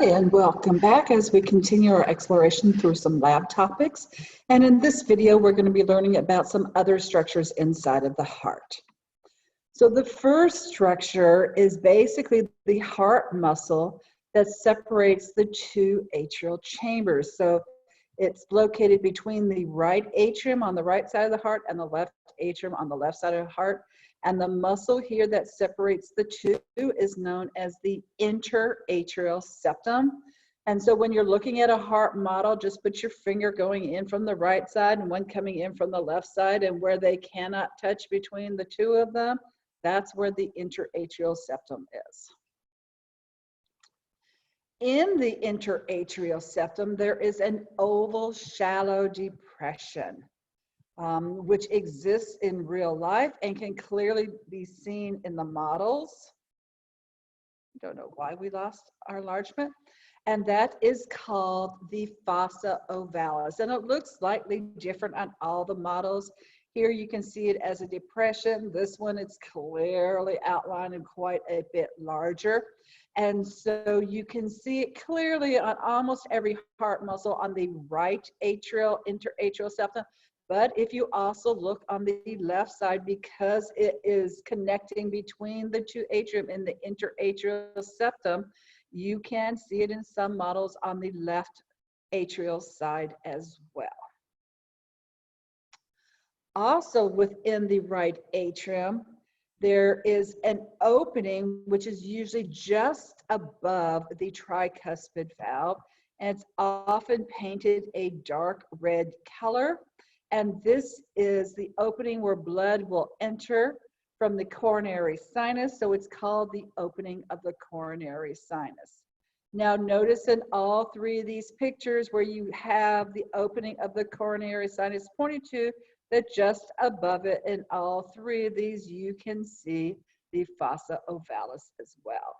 Hi, and welcome back as we continue our exploration through some lab topics. And in this video, we're going to be learning about some other structures inside of the heart. So the first structure is basically the heart muscle that separates the two atrial chambers. So it's located between the right atrium on the right side of the heart and the left atrium on the left side of the heart. And the muscle here that separates the two is known as the interatrial septum. And so when you're looking at a heart model, just put your finger going in from the right side and one coming in from the left side, and where they cannot touch between the two of them, that's where the interatrial septum is. In the interatrial septum, there is an oval shallow depression, which exists in real life and can clearly be seen in the models. Don't know why we lost our enlargement. And that is called the fossa ovalis. And it looks slightly different on all the models. Here you can see it as a depression. This one is clearly outlined and quite a bit larger. And so you can see it clearly on almost every heart muscle on the right interatrial septum. But if you also look on the left side, because it is connecting between the two atrium in the interatrial septum, you can see it in some models on the left atrial side as well. Also within the right atrium, there is an opening which is usually just above the tricuspid valve, and it's often painted a dark red color. And this is the opening where blood will enter from the coronary sinus, so it's called the opening of the coronary sinus. Now notice in all three of these pictures where you have the opening of the coronary sinus pointed to, that just above it in all three of these you can see the fossa ovalis as well.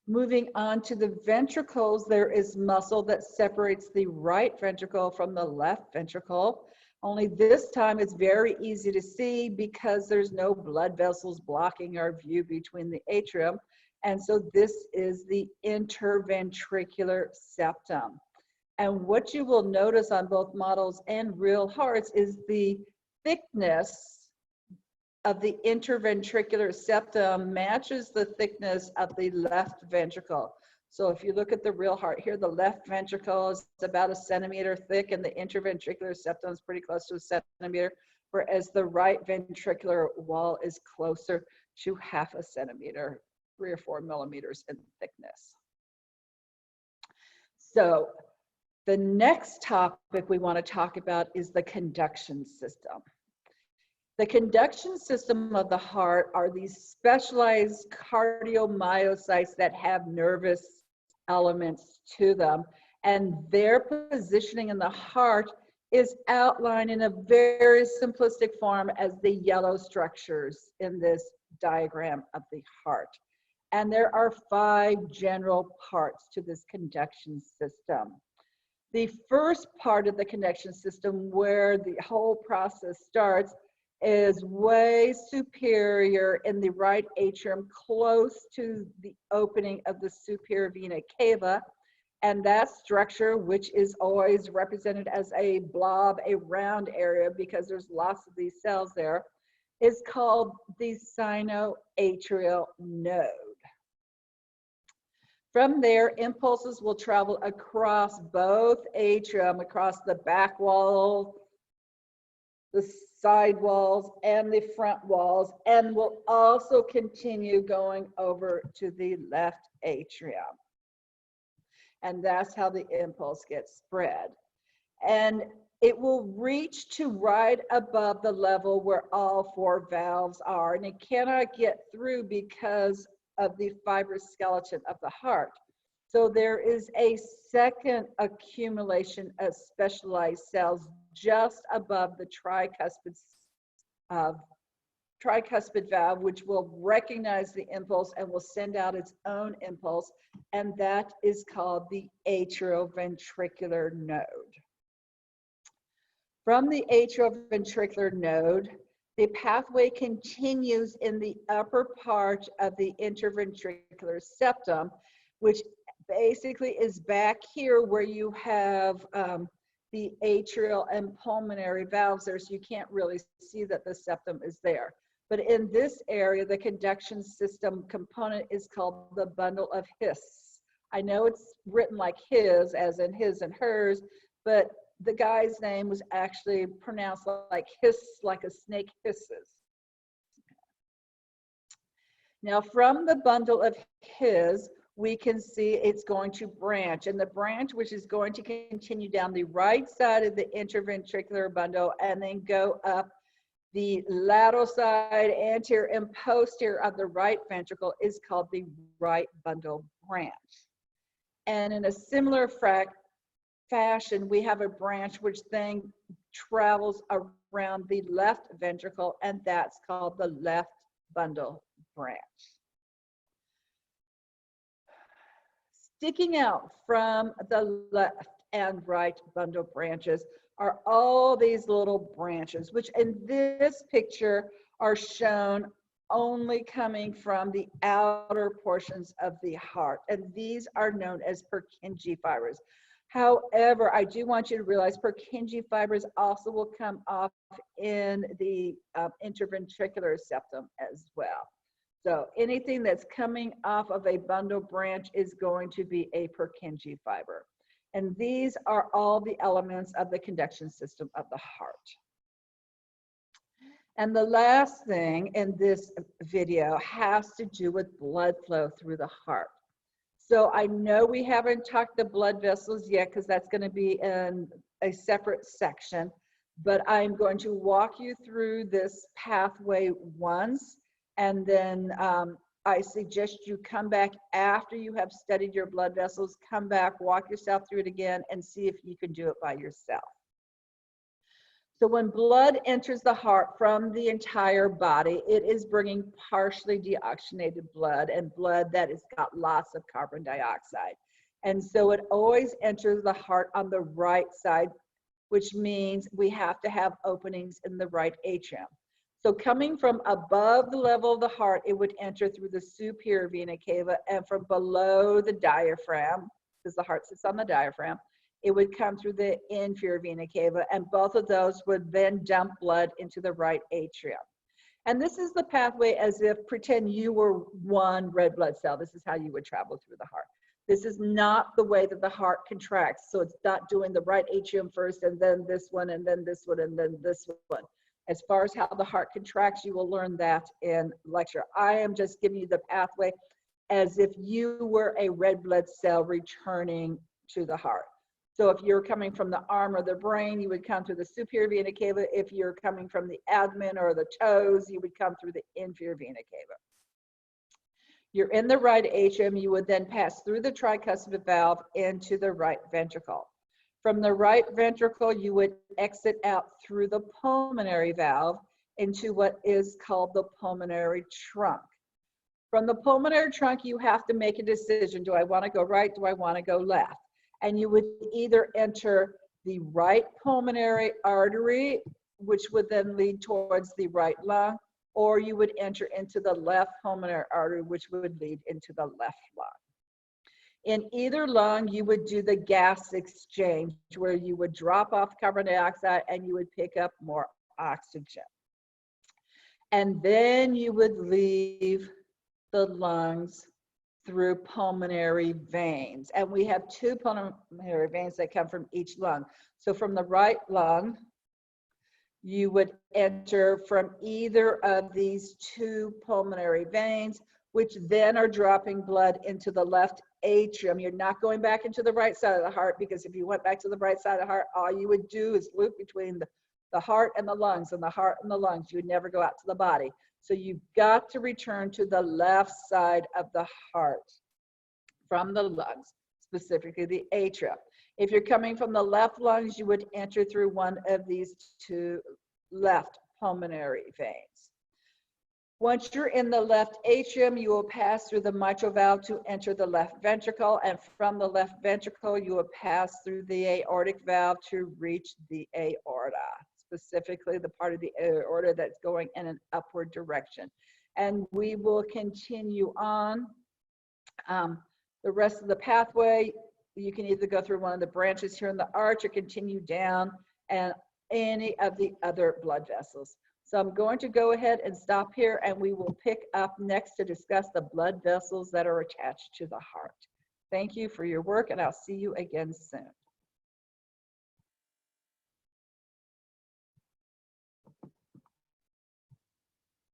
Moving on to the ventricles, there is muscle that separates the right ventricle from the left ventricle. Only this time it's very easy to see because there's no blood vessels blocking our view between the atrium. And so this is the interventricular septum. And what you will notice on both models and real hearts is the thickness of the interventricular septum matches the thickness of the left ventricle. So if you look at the real heart here, the left ventricle is about 1 centimeter thick and the interventricular septum is pretty close to 1 centimeter, whereas the right ventricular wall is closer to 0.5 centimeter, 3 or 4 millimeters in thickness. So the next topic we want to talk about is the conduction system. The conduction system of the heart are these specialized cardiomyocytes that have nervous elements to them, and their positioning in the heart is outlined in a very simplistic form as the yellow structures in this diagram of the heart. And there are 5 general parts to this conduction system. The first part of the conduction system, where the whole process starts, is way superior in the right atrium, close to the opening of the superior vena cava. And that structure, which is always represented as a blob, a round area, because there's lots of these cells there, is called the sinoatrial node. From there, impulses will travel across both atrium, across the back wall, the side walls, and the front walls, and will also continue going over to the left atrium. And that's how the impulse gets spread. And it will reach to right above the level where all 4 valves are, and it cannot get through because of the fibrous skeleton of the heart. So there is a second accumulation of specialized cells just above the tricuspid valve, which will recognize the impulse and will send out its own impulse, and that is called the atrioventricular node. From the atrioventricular node, the pathway continues in the upper part of the interventricular septum, which basically is back here where you have the atrial and pulmonary valves there, so you can't really see that the septum is there. But in this area, the conduction system component is called the bundle of His. I know it's written like his, as in his and hers, but the guy's name was actually pronounced like hiss, like a snake hisses. Now from the bundle of His, we can see it's going to branch, and the branch which is going to continue down the right side of the interventricular bundle and then go up the lateral side, anterior and posterior of the right ventricle is called the right bundle branch. And in a similar fashion, we have a branch which then travels around the left ventricle, and that's called the left bundle branch. Sticking out from the left and right bundle branches are all these little branches, which in this picture are shown only coming from the outer portions of the heart, and these are known as Purkinje fibers. However, I do want you to realize Purkinje fibers also will come off in the interventricular septum as well. So anything that's coming off of a bundle branch is going to be a Purkinje fiber. And these are all the elements of the conduction system of the heart. And the last thing in this video has to do with blood flow through the heart. So I know we haven't talked the blood vessels yet because that's going to be in a separate section, but I'm going to walk you through this pathway once, and then I suggest you come back after you have studied your blood vessels, come back, walk yourself through it again, and see if you can do it by yourself. So when blood enters the heart from the entire body, it is bringing partially deoxygenated blood and blood that has got lots of carbon dioxide. And so it always enters the heart on the right side, which means we have to have openings in the right atrium. So coming from above the level of the heart, it would enter through the superior vena cava, and from below the diaphragm, because the heart sits on the diaphragm, it would come through the inferior vena cava, and both of those would then dump blood into the right atrium. And this is the pathway as if pretend you were one red blood cell. This is how you would travel through the heart. This is not the way that the heart contracts. So it's not doing the right atrium first, and then this one, and then this one, and then this one. As far as how the heart contracts, you will learn that in lecture. I am just giving you the pathway as if you were a red blood cell returning to the heart. So if you're coming from the arm or the brain, you would come through the superior vena cava. If you're coming from the abdomen or the toes, you would come through the inferior vena cava. You're in the right atrium, you would then pass through the tricuspid valve into the right ventricle. From the right ventricle, you would exit out through the pulmonary valve into what is called the pulmonary trunk. From the pulmonary trunk, you have to make a decision. Do I want to go right? Do I want to go left? And you would either enter the right pulmonary artery, which would then lead towards the right lung, or you would enter into the left pulmonary artery, which would lead into the left lung. In either lung, you would do the gas exchange, where you would drop off carbon dioxide and you would pick up more oxygen. And then you would leave the lungs through pulmonary veins. And we have two pulmonary veins that come from each lung. So from the right lung, you would enter from either of these two pulmonary veins, which then are dropping blood into the left atrium. You're not going back into the right side of the heart, because if you went back to the right side of the heart, all you would do is loop between the heart and the lungs, and the heart and the lungs. You would never go out to the body. So you've got to return to the left side of the heart from the lungs, specifically the atrium. If you're coming from the left lungs, you would enter through one of these two left pulmonary veins. Once you're in the left atrium, you will pass through the mitral valve to enter the left ventricle, and from the left ventricle, you will pass through the aortic valve to reach the aorta, specifically the part of the aorta that's going in an upward direction. And we will continue on The rest of the pathway, you can either go through one of the branches here in the arch or continue down and any of the other blood vessels. So I'm going to go ahead and stop here, and we will pick up next to discuss the blood vessels that are attached to the heart. Thank you for your work, and I'll see you again soon.